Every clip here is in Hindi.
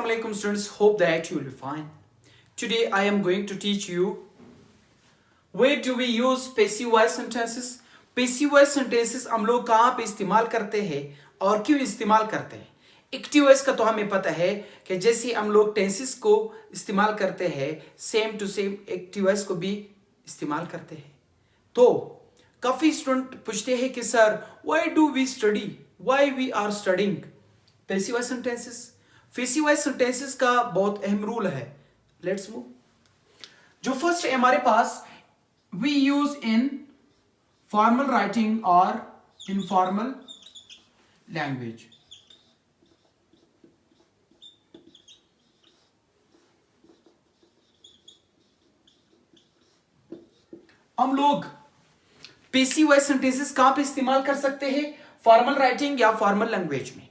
Assalamualaikum students, hope that you will be fine. Today I am going to teach you where do we use passive voice sentences. Passive voice sentences हम लोग कहाँ पे इस्तेमाल करते हैं और क्यों इस्तेमाल करते हैं. एक्टिव वॉइस का तो हमें पता है कि जैसे हम लोग टेंसेस को इस्तेमाल करते हैं same to same active voice को भी इस्तेमाल करते हैं. तो काफी स्टूडेंट पूछते हैं कि sir why do we study, why we are studying passive voice sentences. Passive voice sentences का बहुत अहम रूल है. Let's move. जो फर्स्ट है हमारे पास we use in formal writing और इनफॉर्मल लैंग्वेज. हम लोग पैसिव वॉइस सेंटेंसेस कहां पे इस्तेमाल कर सकते हैं? फॉर्मल राइटिंग या फॉर्मल लैंग्वेज में.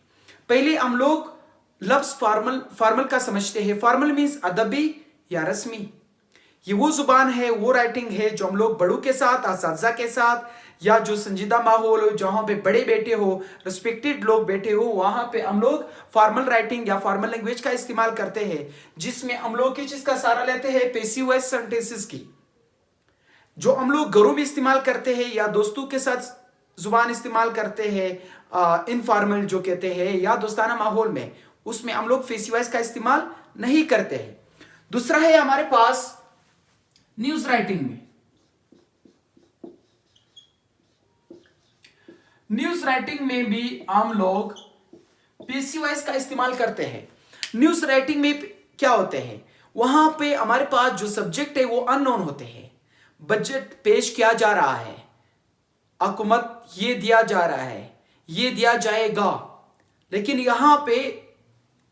पहले हम लोग लफ्ज फॉर्मल का समझते हैं. फॉर्मल मींस अदबी या रस्मी. ये वो जुबान है, वो राइटिंग है जो हम लोग बड़ों के साथ, असातिज़ा के साथ या जो संजीदा माहौल हो, जहां पे बड़े बैठे हो, रिस्पेक्टेड लोग बैठे हो, वहां पे हम लोग फॉर्मल राइटिंग या फॉर्मल लैंग्वेज का इस्तेमाल करते हैं, जिसमें हम लोग किस चीज का सहारा लेते हैं? पैसिव वॉइस सेंटेंसेस की. जो हम लोग घरों में इस्तेमाल करते हैं या दोस्तों के साथ जुबान इस्तेमाल करते हैं, इनफॉर्मल जो कहते हैं, या दोस्ताना माहौल में, उसमें हम लोग पैसिव वॉइस का इस्तेमाल नहीं करते हैं. दूसरा है हमारे पास न्यूज राइटिंग में. न्यूज राइटिंग में भी हम लोग पैसिव वॉइस का इस्तेमाल करते हैं. न्यूज राइटिंग में क्या होते हैं? वहां पे हमारे पास जो सब्जेक्ट है वो अननोन होते हैं. बजट पेश किया जा रहा है, हुकूमत ये दिया जा रहा है, ये दिया जाएगा, लेकिन यहां पे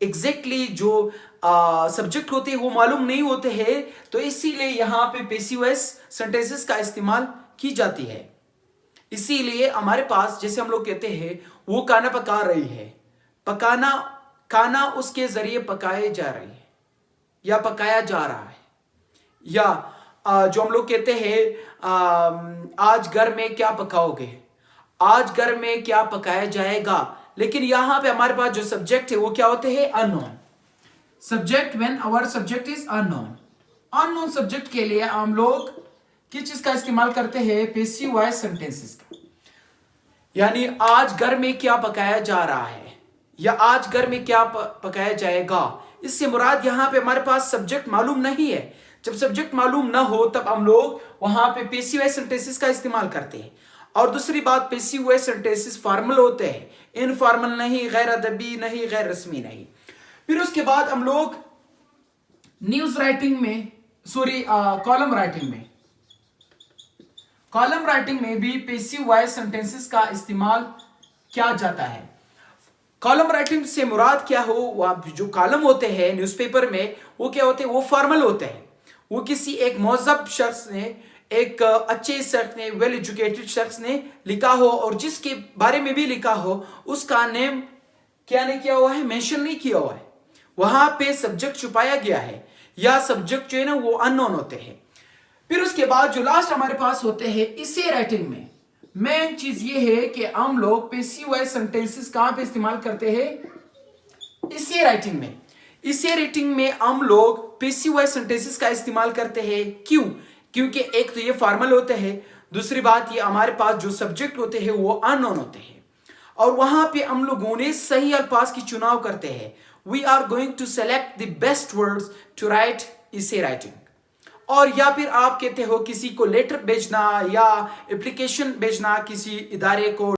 एग्जैक्टली जो सब्जेक्ट होते हैं वो मालूम नहीं होते हैं. तो इसीलिए यहां पे पैसिव वॉइस सेंटेंसेस का इस्तेमाल की जाती है. इसीलिए हमारे पास जैसे हम लोग कहते हैं वो खाना पका रही है, पकाना, खाना उसके जरिए पकाए जा रही है या पकाया जा रहा है. या जो हम लोग कहते हैं आज घर में क्या पकाओगे, आज घर में क्या पकाया जाएगा, लेकिन यहां पे हमारे पास जो सब्जेक्ट है वो क्या होते हैं? Unknown subject. When our subject is unknown, unknown subject के लिए हम लोग किस चीज का इस्तेमाल करते हैं? पैसिव वॉइस सेंटेंसेस का. यानी आज घर में क्या पकाया जा रहा है या आज घर में क्या पकाया जाएगा. इससे मुराद यहां पे हमारे पास सब्जेक्ट मालूम नहीं है. जब सब्जेक्ट मालूम ना हो तब हम लोग वहां पे पैसिव वॉइस सेंटेंसेस का इस्तेमाल करते हैं. और दूसरी बात, पैसिव वॉइस सेंटेंसेस फॉर्मल होते हैं, इनफॉर्मल नहीं, गैर अदबी नहीं, गैर रस्मी नहीं. फिर उसके बाद हम लोग न्यूज राइटिंग में, कॉलम राइटिंग में, कॉलम राइटिंग में भी पैसिव वॉइस सेंटेंसेस का इस्तेमाल किया जाता है. कॉलम राइटिंग से मुराद क्या हो? वह जो कॉलम होते हैं न्यूज़पेपर में वो क्या होते हैं? वो फॉर्मल होते हैं. वो किसी एक मौजब शख्स ने, एक अच्छे शख्स ने, वेल एजुकेटेड शख्स ने लिखा हो, और जिसके बारे में भी लिखा हो उसका नेम क्या नहीं किया हुआ है? मेंशन नहीं किया हुआ है. वहां पे सब्जेक्ट छुपाया गया है या सब्जेक्ट जो है ना वो अननोन होते हैं. फिर उसके बाद जो लास्ट हमारे पास होते हैं इसे राइटिंग में, मेन चीज ये है कि हम लोग पैसिव वॉइस सेंटेंसेस कहां पे इस्तेमाल करते हैं? इसे राइटिंग में. इसे राइटिंग में हम लोग पैसिव वॉइस सेंटेंसेस का इस्तेमाल करते हैं. क्यों? क्योंकि एक तो ये फॉर्मल होते हैं, दूसरी बात ये हमारे पास जो सब्जेक्ट होते हैं वो अननोन होते हैं, और वहां पे हम लोगों ने सही अल्फाज की चुनाव करते हैं. We are going to select the best words to write इसे राइटिंग. और या फिर आप कहते हो किसी को लेटर भेजना या एप्लीकेशन भेजना किसी इदारे को,